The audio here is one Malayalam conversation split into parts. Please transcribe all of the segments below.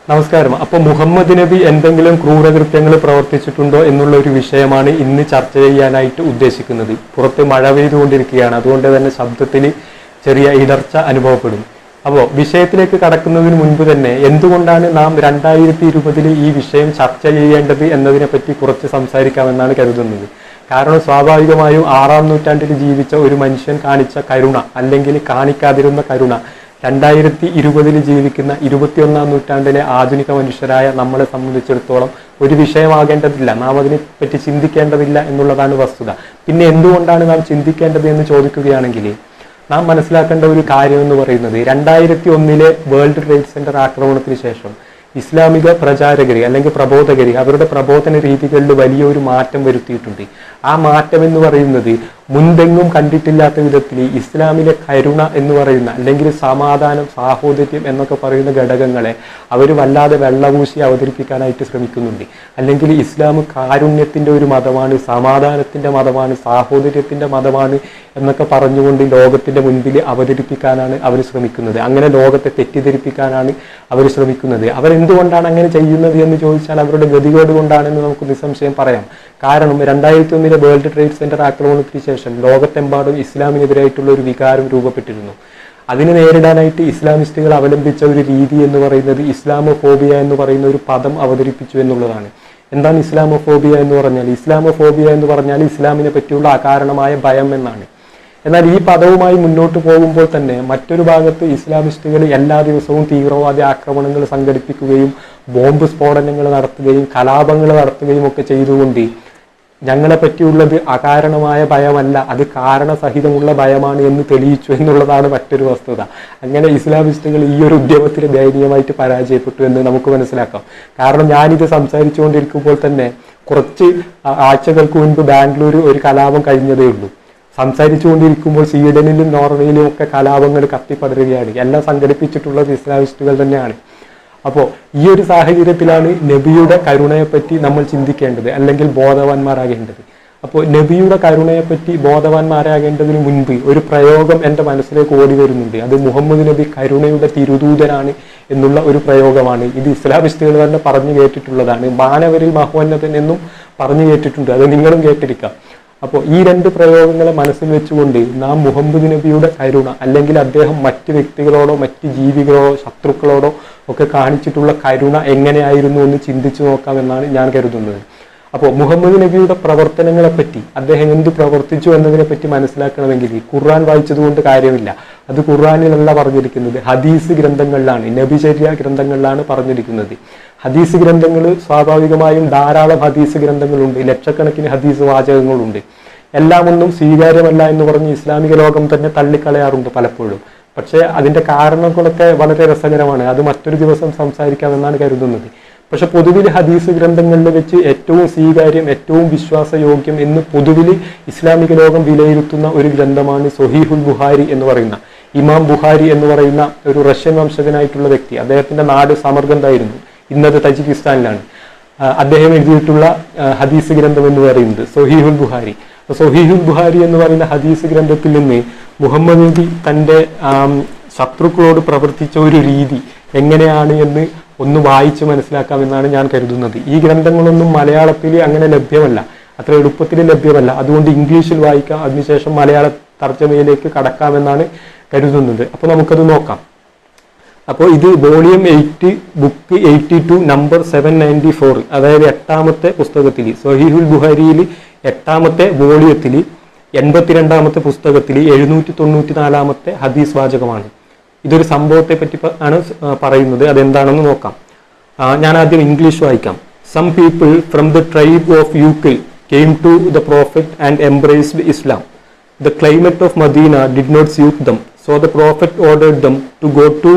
നമസ്കാരം. അപ്പോൾ മുഹമ്മദ് നബി എന്തെങ്കിലും ക്രൂരകൃത്യങ്ങൾ പ്രവർത്തിച്ചിട്ടുണ്ടോ എന്നുള്ള ഒരു വിഷയമാണ് ഇന്ന് ചർച്ച ചെയ്യാനായിട്ട് ഉദ്ദേശിക്കുന്നത്. പുറത്ത് മഴ പെയ്തുകൊണ്ടിരിക്കുകയാണ്, അതുകൊണ്ട് തന്നെ ശബ്ദത്തിൽ ചെറിയ ഇടർച്ച അനുഭവപ്പെടും. അപ്പോൾ വിഷയത്തിലേക്ക് കടക്കുന്നതിന് മുൻപ് തന്നെ എന്തുകൊണ്ടാണ് നാം 2020 ഈ വിഷയം ചർച്ച ചെയ്യേണ്ടത് എന്നതിനെപ്പറ്റി കുറച്ച് സംസാരിക്കാമെന്നാണ് കരുതുന്നത്. കാരണം സ്വാഭാവികമായും 6-ാം നൂറ്റാണ്ടിൽ ജീവിച്ച ഒരു മനുഷ്യൻ കാണിച്ച കരുണ, അല്ലെങ്കിൽ കാണിക്കാതിരുന്ന കരുണ 2020 ജീവിക്കുന്ന 21-ാം നൂറ്റാണ്ടിലെ ആധുനിക മനുഷ്യരായ നമ്മളെ സംബന്ധിച്ചിടത്തോളം ഒരു വിഷയമാകേണ്ടതില്ല, നാം അതിനെപ്പറ്റി ചിന്തിക്കേണ്ടതില്ല എന്നുള്ളതാണ് വസ്തുത. പിന്നെ എന്തുകൊണ്ടാണ് നാം ചിന്തിക്കേണ്ടത് എന്ന് ചോദിക്കുകയാണെങ്കിൽ നാം മനസ്സിലാക്കേണ്ട ഒരു കാര്യം എന്ന് പറയുന്നത് 2001 വേൾഡ് ട്രേഡ് സെന്റർ ആക്രമണത്തിന് ശേഷം ഇസ്ലാമിക പ്രചാരകർ അല്ലെങ്കിൽ പ്രബോധകർ അവരുടെ പ്രബോധന രീതികളിൽ വലിയൊരു മാറ്റം വരുത്തിയിട്ടുണ്ട്. ആ മാറ്റം എന്ന് പറയുന്നത് മുൻപെങ്ങും കണ്ടിട്ടില്ലാത്ത വിധത്തിൽ ഇസ്ലാമിലെ കരുണ എന്ന് പറയുന്ന അല്ലെങ്കിൽ സമാധാനം, സാഹോദര്യം എന്നൊക്കെ പറയുന്ന ഘടകങ്ങളെ അവർ വല്ലാതെ വെള്ളപൂശി അവതരിപ്പിക്കാനായിട്ട് ശ്രമിക്കുന്നുണ്ട്. അല്ലെങ്കിൽ ഇസ്ലാം കാരുണ്യത്തിൻ്റെ ഒരു മതമാണ്, സമാധാനത്തിൻ്റെ മതമാണ്, സാഹോദര്യത്തിൻ്റെ മതമാണ് എന്നൊക്കെ പറഞ്ഞുകൊണ്ട് ലോകത്തിൻ്റെ മുൻപിൽ അവതരിപ്പിക്കാനാണ് അവർ ശ്രമിക്കുന്നത്. അങ്ങനെ ലോകത്തെ തെറ്റിദ്ധരിപ്പിക്കാനാണ് അവർ ശ്രമിക്കുന്നത്. അവരെന്തുകൊണ്ടാണ് അങ്ങനെ ചെയ്യുന്നത് എന്ന് ചോദിച്ചാൽ അവരുടെ ഗതികേട് കൊണ്ടാണെന്ന് നമുക്ക് നിസ്സംശയം പറയാം. കാരണം 2001 വേൾഡ് ട്രേഡ് സെന്റർ ആക്രമണത്തിന് ശേഷം ലോകത്തെമ്പാടും ഇസ്ലാമിനെതിരായിട്ടുള്ള ഒരു വികാരം രൂപപ്പെട്ടിരുന്നു. അതിനെ നേരിടാനായിട്ട് ഇസ്ലാമിസ്റ്റുകൾ അവലംബിച്ച ഒരു രീതി എന്ന് പറയുന്നത് ഇസ്ലാമോഫോബിയ എന്ന് പറയുന്ന ഒരു പദം അവതരിപ്പിച്ചു എന്നുള്ളതാണ്. എന്താണ് ഇസ്ലാമോഫോബിയ എന്ന് പറഞ്ഞാൽ? ഇസ്ലാമോഫോബിയ എന്ന് പറഞ്ഞാൽ ഇസ്ലാമിനെ പറ്റിയുള്ള അകാരണമായ ഭയം എന്നാണ്. എന്നാൽ ഈ പദവുമായി മുന്നോട്ട് പോകുമ്പോൾ തന്നെ മറ്റൊരു ഭാഗത്ത് ഇസ്ലാമിസ്റ്റുകൾ എല്ലാ ദിവസവും തീവ്രവാദി ആക്രമണങ്ങൾ സംഘടിപ്പിക്കുകയും ബോംബ് സ്ഫോടനങ്ങൾ നടത്തുകയും കലാപങ്ങൾ നടത്തുകയും ഒക്കെ ചെയ്തുകൊണ്ട് ഞങ്ങളെ പറ്റിയുള്ളത് അകാരണമായ ഭയമല്ല, അത് കാരണസഹിതമുള്ള ഭയമാണ് എന്ന് തെളിയിച്ചു എന്നുള്ളതാണ് മറ്റൊരു വസ്തുത. അങ്ങനെ ഇസ്ലാമിസ്റ്റുകൾ ഈ ഒരു ഉദ്യമത്തിൽ ദയനീയമായിട്ട് പരാജയപ്പെട്ടു എന്ന് നമുക്ക് മനസ്സിലാക്കാം. കാരണം ഞാനിത് സംസാരിച്ചുകൊണ്ടിരിക്കുമ്പോൾ തന്നെ കുറച്ച് ആഴ്ചകൾക്ക് മുൻപ് ബാംഗ്ലൂർ ഒരു കലാപം കഴിഞ്ഞതേ ഉള്ളൂ. സംസാരിച്ചുകൊണ്ടിരിക്കുമ്പോൾ സ്വീഡനിലും നോർവേയിലും ഒക്കെ കലാപങ്ങൾ കത്തിപ്പടരുകയാണ്. എല്ലാം സംഘടിപ്പിച്ചിട്ടുള്ളത് ഇസ്ലാമിസ്റ്റുകൾ തന്നെയാണ്. അപ്പോൾ ഈ ഒരു സാഹചര്യത്തിലാണ് നബിയുടെ കരുണയെപ്പറ്റി നമ്മൾ ചിന്തിക്കേണ്ടത്, അല്ലെങ്കിൽ ബോധവാന്മാരാകേണ്ടത്. അപ്പോൾ നബിയുടെ കരുണയെപ്പറ്റി ബോധവാന്മാരാകേണ്ടതിന് മുൻപ് ഒരു പ്രയോഗം എൻ്റെ മനസ്സിലേക്ക് ഓടി വരുന്നുണ്ട്. അത് മുഹമ്മദ് നബി കരുണയുടെ തിരുദൂതനാണ് എന്നുള്ള ഒരു പ്രയോഗമാണ്. ഇത് ഇസ്ലാമിസ്റ്റുകൾ തന്നെ പറഞ്ഞു കേട്ടിട്ടുള്ളതാണ്. മാനവരിൽ മഹോന്നതൻ എന്നും പറഞ്ഞു കേട്ടിട്ടുണ്ട്, അത് നിങ്ങളും കേട്ടിരിക്കാം. അപ്പോൾ ഈ രണ്ട് പ്രയോഗങ്ങളെ മനസ്സിൽ വെച്ചുകൊണ്ട് നാം മുഹമ്മദ് നബിയുടെ കരുണ, അല്ലെങ്കിൽ അദ്ദേഹം മറ്റ് വ്യക്തികളോടോ മറ്റ് ജീവികളോടോ ശത്രുക്കളോടോ ഒക്കെ കാണിച്ചിട്ടുള്ള കരുണ എങ്ങനെയായിരുന്നു എന്ന് ചിന്തിച്ചു നോക്കാമെന്നാണ് ഞാൻ കരുതുന്നത്. അപ്പോൾ മുഹമ്മദ് നബിയുടെ പ്രവർത്തനങ്ങളെപ്പറ്റി, അദ്ദേഹം എന്ത് പ്രവർത്തിച്ചു എന്നതിനെ പറ്റി മനസ്സിലാക്കണമെങ്കിൽ ഖുർആൻ വായിച്ചതുകൊണ്ട് കാര്യമില്ല. അത് ഖുർആനിലല്ല പറഞ്ഞിരിക്കുന്നത്, ഹദീസ് ഗ്രന്ഥങ്ങളിലാണ്, നബിചര്യ ഗ്രന്ഥങ്ങളിലാണ് പറഞ്ഞിരിക്കുന്നത്. ഹദീസ് ഗ്രന്ഥങ്ങൾ സ്വാഭാവികമായും ധാരാളം ഹദീസ് ഗ്രന്ഥങ്ങളുണ്ട്, ലക്ഷക്കണക്കിന് ഹദീസ് വാചകങ്ങളുണ്ട്. എല്ലാം ഒന്നും സ്വീകാര്യമല്ല എന്ന് പറഞ്ഞ് ഇസ്ലാമിക ലോകം തന്നെ തള്ളിക്കളയാറുണ്ട് പലപ്പോഴും. പക്ഷേ അതിൻ്റെ കാരണങ്ങളൊക്കെ വളരെ രസകരമാണ്, അത് മറ്റൊരു ദിവസം സംസാരിക്കാമെന്നാണ് കരുതുന്നത്. പക്ഷെ പൊതുവിൽ ഹദീസ് ഗ്രന്ഥങ്ങളിൽ വെച്ച് ഏറ്റവും സ്വീകാര്യം, ഏറ്റവും വിശ്വാസയോഗ്യം എന്ന് പൊതുവിൽ ഇസ്ലാമിക ലോകം വിലയിരുത്തുന്ന ഒരു ഗ്രന്ഥമാണ് സ്വഹീഹുൽ ബുഖാരി എന്ന് പറയുന്ന ഇമാം ബുഖാരി എന്ന് പറയുന്ന ഒരു റഷ്യൻ വംശജനായിട്ടുള്ള വ്യക്തി. അദ്ദേഹത്തിൻ്റെ നാട് സമർഖന്ദായിരുന്നു, ഇന്നത്തെ തജിക്കിസ്ഥാനിലാണ്. അദ്ദേഹം എഴുതിയിട്ടുള്ള ഹദീസ് ഗ്രന്ഥം എന്ന് പറയുന്നത് സ്വഹീഹുൽ ബുഖാരി. സ്വഹീഹുൽ ബുഖാരി എന്ന് പറയുന്ന ഹദീസ് ഗ്രന്ഥത്തിൽ നിന്ന് മുഹമ്മദ് നബി തൻ്റെ ശത്രുക്കളോട് പ്രവർത്തിച്ച ഒരു രീതി എങ്ങനെയാണ് എന്ന് ഒന്ന് വായിച്ച് മനസ്സിലാക്കാമെന്നാണ് ഞാൻ കരുതുന്നത്. ഈ ഗ്രന്ഥങ്ങളൊന്നും മലയാളത്തിൽ അങ്ങനെ ലഭ്യമല്ല, അത്ര എളുപ്പത്തിൽ ലഭ്യമല്ല. അതുകൊണ്ട് ഇംഗ്ലീഷിൽ വായിക്കാം, അതിനുശേഷം മലയാള തർജ്ജമയിലേക്ക് കടക്കാമെന്നാണ് കരുതുന്നത്. അപ്പോൾ നമുക്കത് നോക്കാം. അപ്പോൾ ഇത് വോളിയം 8 ബുക്ക് 82 നമ്പർ 794, അതായത് 8ാമത്തെ പുസ്തകത്തിൽ സ്വഹീഹുൽ ബുഖാരിയിൽ 8ാമത്തെ വോളിയത്തിൽ 82ാമത്തെ പുസ്തകത്തിൽ 794ാമത്തെ ഹദീസ് വാചകമാണ്. ഇതൊരു സംഭവത്തെ പറ്റി ആണ് പറയുന്നത്. അതെന്താണെന്ന് നോക്കാം. ഞാൻ ആദ്യം ഇംഗ്ലീഷ് വായിക്കാം. Some people from the tribe of Ukl came to the prophet and embraced Islam. The climate of Medina did not suit them, so the prophet ordered them to go to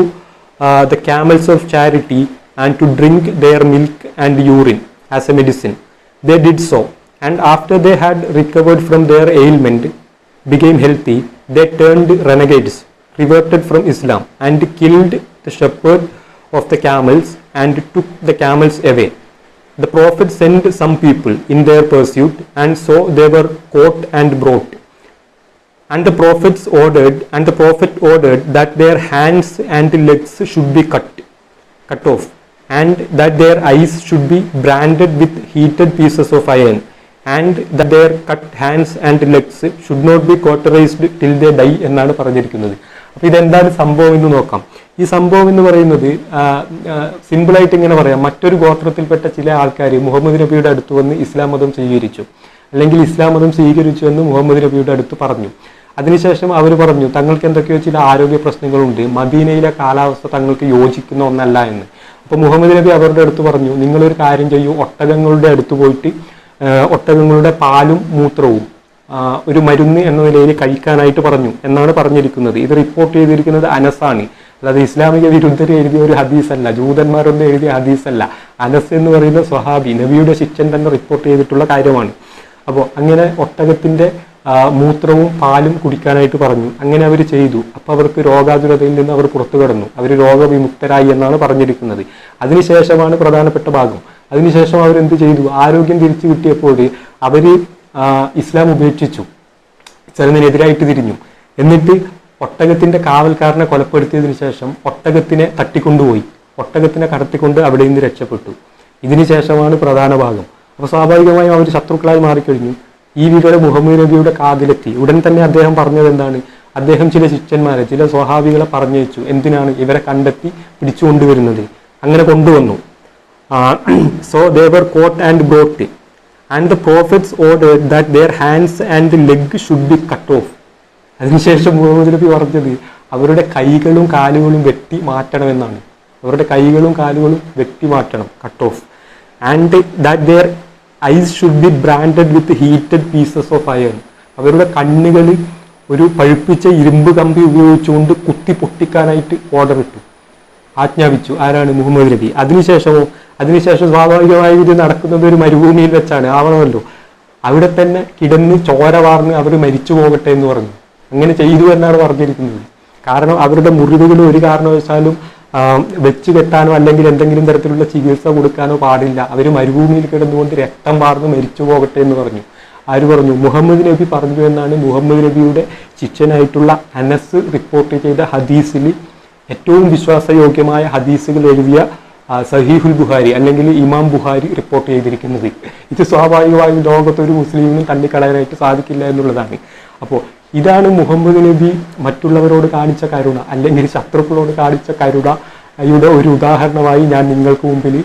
the camels of charity and to drink their milk and urine as a medicine. They did so, and after they had recovered from their ailment, became healthy, they turned renegades, reverted from Islam, and killed the shepherd of the camels and took the camels away. The Prophet sent some people in their pursuit, and so they were caught and brought. And the prophet ordered that their hands and legs should be cut off, and that their eyes should be branded with heated pieces of iron, and that their cut hands and legs should not be cauterized till they die എന്നാണ് പറഞ്ഞിരിക്കുന്നത്. അപ്പോൾ ഇതെന്താണ് സംഭവം എന്ന് നോക്കാം. ഈ സംഭവം എന്ന് പറയുന്നത് സിമ്പിളായിട്ട് ഇങ്ങനെ പറയാം, മറ്റൊരു ഗോത്രത്തിൽപ്പെട്ട ചില ആൾക്കാർ മുഹമ്മദ് നബിയുടെ അടുത്ത് വന്ന് ഇസ്ലാം മതം സ്വീകരിച്ചു, അല്ലെങ്കിൽ ഇസ്ലാം മതം സ്വീകരിച്ചു എന്ന് മുഹമ്മദ് നബിയുടെ അടുത്ത് പറഞ്ഞു. അതിനുശേഷം അവർ പറഞ്ഞു തങ്ങൾക്ക് എന്തൊക്കെയോ ചില ആരോഗ്യ പ്രശ്നങ്ങളുണ്ട്, മദീനയിലെ കാലാവസ്ഥ തങ്ങൾക്ക് യോജിക്കുന്ന ഒന്നല്ല എന്ന്. അപ്പോൾ മുഹമ്മദ് നബി അവരുടെ അടുത്ത് പറഞ്ഞു, നിങ്ങളൊരു കാര്യം ചെയ്യൂ, ഒട്ടകങ്ങളുടെ അടുത്ത് പോയിട്ട് ഒട്ടകങ്ങളുടെ പാലും മൂത്രവും ഒരു മരുന്ന് എന്ന നിലയിൽ കഴിക്കാനായിട്ട് പറഞ്ഞു എന്നാണ് പറഞ്ഞിരിക്കുന്നത്. ഇത് റിപ്പോർട്ട് ചെയ്തിരിക്കുന്നത് അനസാണ്, അല്ലാതെ ഇസ്ലാമിക വിരുദ്ധർ എഴുതിയ ഒരു ഹദീസല്ല, ജൂതന്മാരൊന്നും എഴുതിയ ഹദീസല്ല. അനസ് എന്ന് പറയുന്ന സ്വഹാബി, നബിയുടെ ശിഷ്യൻ തന്നെ റിപ്പോർട്ട് ചെയ്തിട്ടുള്ള കാര്യമാണ്. അപ്പോൾ അങ്ങനെ ഒട്ടകത്തിന്റെ മൂത്രവും പാലും കുടിക്കാനായിട്ട് പറഞ്ഞു. അങ്ങനെ അവർ ചെയ്തു. അപ്പോൾ അവർക്ക് രോഗാതുരതയിൽ നിന്ന് അവർ പുറത്തു കടന്നു, അവർ രോഗവിമുക്തരായി എന്നാണ് പറഞ്ഞിരിക്കുന്നത്. അതിനുശേഷമാണ് പ്രധാനപ്പെട്ട ഭാഗം. അതിനുശേഷം അവരെന്ത് ചെയ്തു, ആരോഗ്യം തിരിച്ചു കിട്ടിയപ്പോൾ അവർ ഇസ്ലാം ഉപേക്ഷിച്ചു, ഇസ്ലാമിനെതിരായിട്ട് തിരിഞ്ഞു. എന്നിട്ട് ഒട്ടകത്തിന്റെ കാവൽക്കാരനെ കൊലപ്പെടുത്തിയതിനു ശേഷം ഒട്ടകത്തിനെ തട്ടിക്കൊണ്ടുപോയി, ഒട്ടകത്തിനെ കടത്തിക്കൊണ്ട് അവിടെ നിന്ന് രക്ഷപ്പെട്ടു. ഇതിനുശേഷമാണ് പ്രധാന ഭാഗം. അപ്പോൾ സ്വാഭാവികമായും അവർ ശത്രുക്കളായി മാറിക്കഴിഞ്ഞു. ഈ വിവരം മുഹമ്മദ് നബിയുടെ കാതിലെത്തി. ഉടൻ തന്നെ അദ്ദേഹം പറഞ്ഞത് എന്താണ്, അദ്ദേഹം ചില ശിഷ്യന്മാരെ, ചില സ്വഹാബികളെ പറഞ്ഞയച്ചു. എന്തിനാണ്? ഇവരെ കണ്ടെത്തി പിടിച്ചു കൊണ്ടുവരുന്നത്. അങ്ങനെ കൊണ്ടുവന്നു. So they were caught and brought, and the prophets ordered that their hands and leg should be cut off. അതിനുശേഷം മുഹമ്മദ് നബി പറഞ്ഞത് അവരുടെ കൈകളും കാലുകളും വെട്ടി മാറ്റണമെന്നാണ്. അവരുടെ കൈകളും കാലുകളും വെട്ടി മാറ്റണം, cut off. And that their eyes should be branded with heated pieces of iron. അവരുടെ കണ്ണുകൾ ഒരു പഴുപ്പിച്ച ഇരുമ്പ് കമ്പി ഉപയോഗിച്ചുകൊണ്ട് കുത്തി പൊട്ടിക്കാനായിട്ട് ഓർഡർ ഇട്ടു, ആജ്ഞാപിച്ചു. ആരാണ്? മുഹമ്മദ് നബി. അതിനുശേഷം സ്വാഭാവികമായി ഇത് നടക്കുന്നത് ഒരു മരുഭൂമിയിൽ വെച്ചാണ്, ആവണമല്ലോ. അവിടെ തന്നെ കിടന്ന് ചോര വാർന്ന് അവർ മരിച്ചു പോകട്ടെ എന്ന് പറഞ്ഞു. അങ്ങനെ ചെയ്തു എന്നാണ് പറഞ്ഞിരിക്കുന്നത്. കാരണം അവരുടെ മുറിവുകൾ ഒരു കാരണവശാലും വെച്ച് കെട്ടാനോ അല്ലെങ്കിൽ എന്തെങ്കിലും തരത്തിലുള്ള ചികിത്സ കൊടുക്കാനോ പാടില്ല. അവർ മരുഭൂമിയിൽ കിടന്നുകൊണ്ട് രക്തം വാർന്ന് മരിച്ചു പോകട്ടെ എന്ന് പറഞ്ഞു. ആര് പറഞ്ഞു? മുഹമ്മദ് നബി പറഞ്ഞു എന്നാണ് മുഹമ്മദ് നബിയുടെ ശിഷ്യനായിട്ടുള്ള അനസ് റിപ്പോർട്ട് ചെയ്ത ഹദീസിൽ ഏറ്റവും വിശ്വാസയോഗ്യമായ ഹദീസുകൾ എഴുതിയ സഹീഹുൽ ബുഖാരി അല്ലെങ്കിൽ ഇമാം ബുഖാരി റിപ്പോർട്ട് ചെയ്തിരിക്കുന്നത്. ഇത് സ്വാഭാവികമായും ലോകത്തൊരു മുസ്ലിമിനും തള്ളിക്കളയാനായിട്ട് സാധിക്കില്ല എന്നുള്ളതാണ്. അപ്പോൾ ഇതാണ് മുഹമ്മദ് നബി മറ്റുള്ളവരോട് കാണിച്ച കരുണ, അല്ലെങ്കിൽ ശത്രുക്കളോട് കാണിച്ച കരുണയുടെ ഒരു ഉദാഹരണമായി ഞാൻ നിങ്ങൾക്ക് മുമ്പിൽ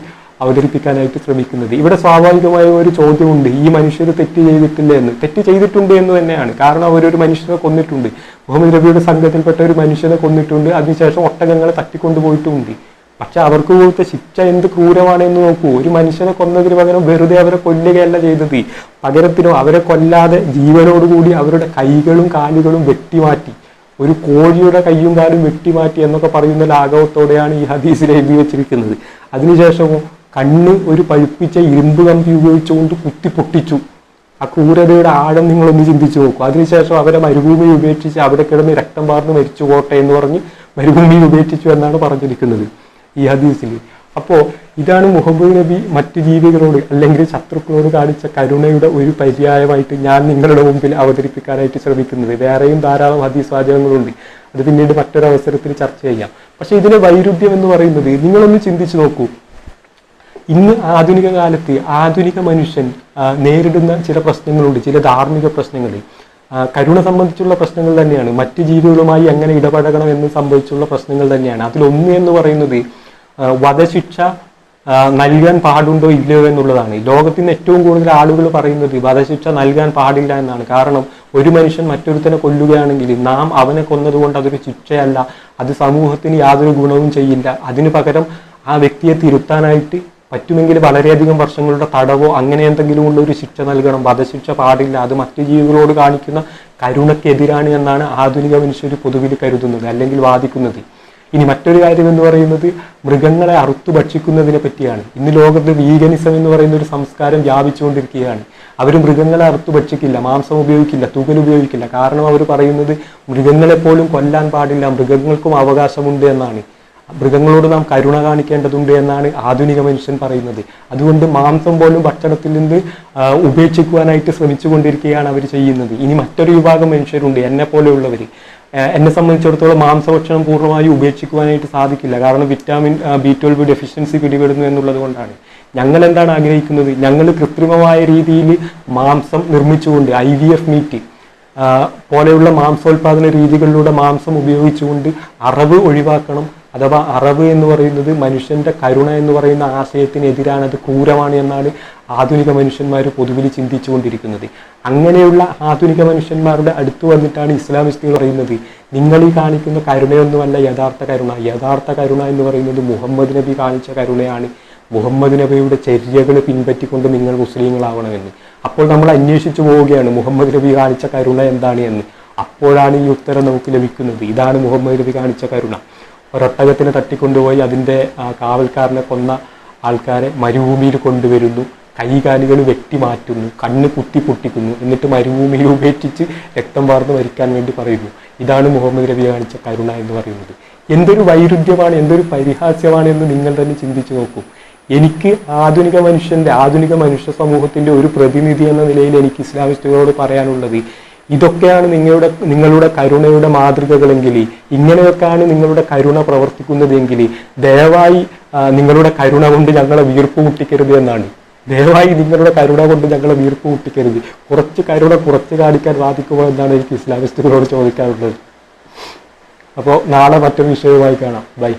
അവതരിപ്പിക്കാനായിട്ട് ശ്രമിക്കുന്നത്. ഇവിടെ സ്വാഭാവികമായ ഒരു ചോദ്യമുണ്ട്, ഈ മനുഷ്യർ തെറ്റ് ചെയ്തിട്ടില്ല എന്ന്. തെറ്റ് ചെയ്തിട്ടുണ്ട് എന്ന് തന്നെയാണ്. കാരണം അവരൊരു മനുഷ്യനെ കൊന്നിട്ടുണ്ട്, മുഹമ്മദ് നബിയുടെ സംഘത്തിൽപ്പെട്ട ഒരു മനുഷ്യനെ കൊന്നിട്ടുണ്ട്. അതിനുശേഷം ഒട്ടകങ്ങളെ തട്ടിക്കൊണ്ടുപോയിട്ടുമുണ്ട്. പക്ഷെ അവർക്ക് കൊടുത്ത ശിക്ഷ എന്ത് ക്രൂരമാണെന്ന് നോക്കൂ. ഒരു മനുഷ്യനെ കൊന്നതിന് പകരം വെറുതെ അവരെ കൊല്ലുകയല്ല ചെയ്തത്, പകരത്തിനോ അവരെ കൊല്ലാതെ ജീവനോടുകൂടി അവരുടെ കൈകളും കാലുകളും വെട്ടിമാറ്റി, ഒരു കോഴിയുടെ കൈയും കാലും വെട്ടിമാറ്റി എന്നൊക്കെ പറയുന്ന ലാഘവത്തോടെയാണ് ഈ ഹദീസിൽ എഴുതി വെച്ചിരിക്കുന്നത്. അതിനുശേഷമോ കണ്ണ് ഒരു പഴുപ്പിച്ച ഇരുമ്പ് കമ്പി ഉപയോഗിച്ചുകൊണ്ട് കുത്തി പൊട്ടിച്ചു. ആ ക്രൂരതയുടെ ആഴം നിങ്ങളൊന്ന് ചിന്തിച്ചു നോക്കൂ. അതിനുശേഷം അവരെ മരുഭൂമി ഉപേക്ഷിച്ച് അവിടെ കിടന്ന് രക്തം പാർന്ന് മരിച്ചു പോട്ടെ എന്ന് പറഞ്ഞ് മരുഭൂമി ഉപേക്ഷിച്ചു എന്നാണ് പറഞ്ഞിരിക്കുന്നത് ഈ ഹദീസിൽ. അപ്പോൾ ഇതാണ് മുഹമ്മദ് നബി മറ്റു ജീവികളോട് അല്ലെങ്കിൽ ശത്രുക്കളോട് കാണിച്ച കരുണയുടെ ഒരു പര്യായമായിട്ട് ഞാൻ നിങ്ങളുടെ മുമ്പിൽ അവതരിപ്പിക്കാനായിട്ട് ശ്രമിക്കുന്നത്. വേറെയും ധാരാളം ഹദീസ് വാചകങ്ങളുണ്ട്, അത് പിന്നീട് മറ്റൊരവസരത്തിൽ ചർച്ച ചെയ്യാം. പക്ഷെ ഇതിലെ വൈരുദ്ധ്യം എന്ന് പറയുന്നത് നിങ്ങളൊന്ന് ചിന്തിച്ചു നോക്കൂ. ഇന്ന് ആധുനിക കാലത്ത് ആധുനിക മനുഷ്യൻ നേരിടുന്ന ചില പ്രശ്നങ്ങളുണ്ട്, ചില ധാർമ്മിക പ്രശ്നങ്ങൾ, കരുണ സംബന്ധിച്ചുള്ള പ്രശ്നങ്ങൾ തന്നെയാണ്. മറ്റു ജീവികളുമായി എങ്ങനെ ഇടപഴകണം എന്ന് സംബന്ധിച്ചുള്ള പ്രശ്നങ്ങൾ തന്നെയാണ്. അതിലൊന്ന് എന്ന് പറയുന്നത് വധശിക്ഷ നൽകാൻ പാടുണ്ടോ ഇല്ലയോ എന്നുള്ളതാണ്. ലോകത്തിന് ഏറ്റവും കൂടുതൽ ആളുകൾ പറയുന്നത് വധശിക്ഷ നൽകാൻ പാടില്ല എന്നാണ്. കാരണം ഒരു മനുഷ്യൻ മറ്റൊരുത്തനെ കൊല്ലുകയാണെങ്കിൽ നാം അവനെ കൊന്നതുകൊണ്ട് അതൊരു ശിക്ഷയല്ല, അത് സമൂഹത്തിന് യാതൊരു ഗുണവും ചെയ്യില്ല. അതിനു പകരം ആ വ്യക്തിയെ തിരുത്താനായിട്ട് പറ്റുമെങ്കിൽ വളരെയധികം വർഷങ്ങളുടെ തടവോ അങ്ങനെ എന്തെങ്കിലും ഉള്ള ഒരു ശിക്ഷ നൽകണം. വധശിക്ഷ പാടില്ല, അത് മറ്റു ജീവികളോട് കാണിക്കുന്ന കരുണക്കെതിരാണ് എന്നാണ് ആധുനിക മനുഷ്യർ പൊതുവിൽ കരുതുന്നത് അല്ലെങ്കിൽ വാദിക്കുന്നത്. ഇനി മറ്റൊരു കാര്യം എന്ന് പറയുന്നത് മൃഗങ്ങളെ അറുത്തു ഭക്ഷിക്കുന്നതിനെ പറ്റിയാണ്. ഇന്ന് ലോകത്ത് വീഗനിസം എന്ന് പറയുന്ന ഒരു സംസ്കാരം വ്യാപിച്ചുകൊണ്ടിരിക്കുകയാണ്. അവർ മൃഗങ്ങളെ അറുത്തു ഭക്ഷിക്കില്ല, മാംസം ഉപയോഗിക്കില്ല, തുകൽ ഉപയോഗിക്കില്ല. കാരണം അവർ പറയുന്നത് മൃഗങ്ങളെപ്പോലും കൊല്ലാൻ പാടില്ല, മൃഗങ്ങൾക്കും അവകാശമുണ്ട് എന്നാണ്. മൃഗങ്ങളോട് നാം കരുണ കാണിക്കേണ്ടതുണ്ട് എന്നാണ് ആധുനിക മനുഷ്യൻ പറയുന്നത്. അതുകൊണ്ട് മാംസം പോലും ഭക്ഷണത്തിൽ നിന്ന് ഉപേക്ഷിക്കുവാനായിട്ട് ശ്രമിച്ചു കൊണ്ടിരിക്കുകയാണ് അവർ ചെയ്യുന്നത്. ഇനി മറ്റൊരു വിഭാഗം മനുഷ്യരുണ്ട്, എന്നെ പോലെയുള്ളവർ. എന്നെ സംബന്ധിച്ചിടത്തോളം മാംസഭക്ഷണം പൂർണ്ണമായി ഉപേക്ഷിക്കുവാനായിട്ട് സാധിക്കില്ല. കാരണം വിറ്റാമിൻ B12 ഡെഫിഷ്യൻസി പിടിപെടുന്നു എന്നുള്ളത് കൊണ്ടാണ്. ഞങ്ങൾ എന്താണ് ആഗ്രഹിക്കുന്നത്? ഞങ്ങൾ കൃത്രിമമായ രീതിയിൽ മാംസം നിർമ്മിച്ചുകൊണ്ട് IVF മീറ്റ് പോലെയുള്ള മാംസോൽപാദന രീതികളിലൂടെ മാംസം ഉപയോഗിച്ചുകൊണ്ട് അറവ് ഒഴിവാക്കണം. അഥവാ അറവ് എന്ന് പറയുന്നത് മനുഷ്യന്റെ കരുണ എന്ന് പറയുന്ന ആശയത്തിനെതിരാണ്, അത് ക്രൂരമാണ് എന്നാണ് ആധുനിക മനുഷ്യന്മാർ പൊതുവിൽ ചിന്തിച്ചുകൊണ്ടിരിക്കുന്നത്. അങ്ങനെയുള്ള ആധുനിക മനുഷ്യന്മാരുടെ അടുത്ത് വന്നിട്ടാണ് ഇസ്ലാമിസ്റ്റുകൾ പറയുന്നത്, നിങ്ങൾ ഈ കാണിക്കുന്ന കരുണയൊന്നുമല്ല യഥാർത്ഥ കരുണ. യഥാർത്ഥ കരുണ എന്ന് പറയുന്നത് മുഹമ്മദ് നബി കാണിച്ച കരുണയാണ്. മുഹമ്മദ് നബിയുടെ ചര്യകൾ പിൻപറ്റിക്കൊണ്ട് നിങ്ങൾ മുസ്ലിങ്ങളാവണമെന്ന്. അപ്പോൾ നമ്മൾ അന്വേഷിച്ചു പോവുകയാണ് മുഹമ്മദ് നബി കാണിച്ച കരുണ എന്താണ് എന്ന്. അപ്പോഴാണ് ഈ ഉത്തരം നമുക്ക് ലഭിക്കുന്നത്. ഇതാണ് മുഹമ്മദ് നബി കാണിച്ച കരുണ. ഒരൊട്ടകത്തിനെ തട്ടിക്കൊണ്ടുപോയി അതിൻ്റെ കാവൽക്കാരനെ കൊന്ന ആൾക്കാരെ മരുഭൂമിയിൽ കൊണ്ടുവരുന്നു, കൈകാലുകൾ വെട്ടി മാറ്റുന്നു, കണ്ണ് കുത്തി പൊട്ടിക്കുന്നു, എന്നിട്ട് മരുഭൂമിയിൽ ഉപേക്ഷിച്ച് രക്തം വാർന്ന് മരിക്കാൻ വേണ്ടി പറയുന്നു. ഇതാണ് മുഹമ്മദ് നബി കാണിച്ച കരുണ എന്ന് പറയുന്നത്. എന്തൊരു വൈരുദ്ധ്യമാണ്, എന്തൊരു പരിഹാസ്യമാണ് എന്ന് നിങ്ങൾ തന്നെ ചിന്തിച്ചു നോക്കൂ. എനിക്ക് ആധുനിക മനുഷ്യ സമൂഹത്തിന്റെ ഒരു പ്രതിനിധി എന്ന നിലയിൽ എനിക്ക് ഇസ്ലാമിസ്റ്റുകളോട് പറയാനുള്ളത്, ഇതൊക്കെയാണ് നിങ്ങളുടെ കരുണയുടെ മാതൃകകളെങ്കിൽ, ഇങ്ങനെയൊക്കെയാണ് നിങ്ങളുടെ കരുണ പ്രവർത്തിക്കുന്നതെങ്കിൽ ദയവായി നിങ്ങളുടെ കരുണ കൊണ്ട് ഞങ്ങളെ വീർപ്പ് മുട്ടിക്കരുത് എന്നാണ്. ദയവായി നിങ്ങളുടെ കരുണ കൊണ്ട് ഞങ്ങളെ വീർപ്പ് മുട്ടിക്കരുത്. കുറച്ച് കരുണ കുറച്ച് കാണിക്കാൻ സാധിക്കുമോ എന്നാണ് എനിക്ക് ഇസ്ലാമിസ്റ്റുകളോട് ചോദിക്കാറുള്ളത്. അപ്പോൾ നാളെ മറ്റൊരു വിഷയവുമായി കാണാം. ബൈ.